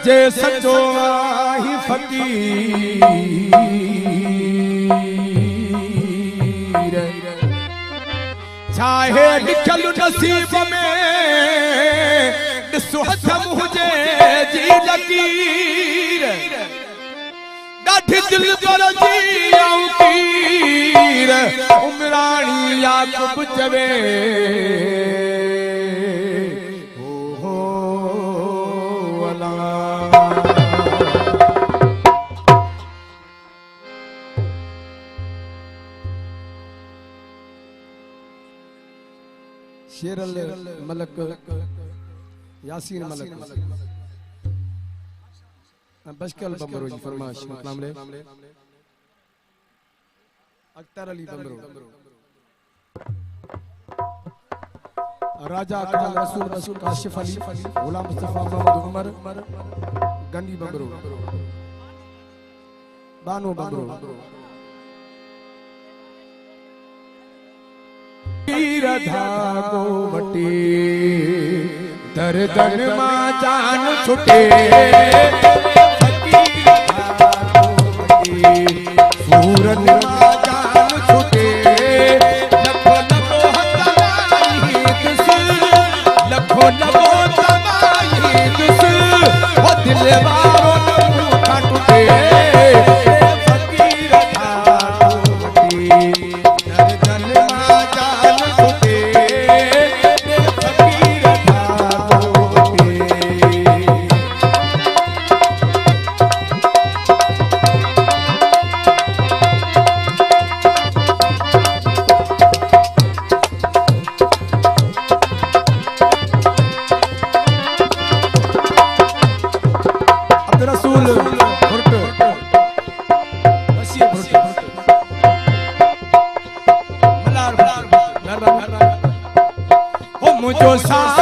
जे सचो आही फकीर चाहे लिखल नसीब में ॾिसो हथ मुझे जी लकीर ॾाढी दिल पर जी औकीर उमराणी याकूब चवे शेर मलक यासीन मलक बशकल बमरो जी फरमाइश मामले अख्तर अली बमरो राजा कमाल रसूल रसूल काशिफ अली गुलाम मुस्तफा मोहम्मद उमर गंडी बमरो बानो बमरो धागो वटे दर्दन मां जान छुटे सूरन मां जान छुटे लखो लखो तबाही दिस लखो लखो तबाही दिस ओ दिल वारो मुठा टूटे मुझो सा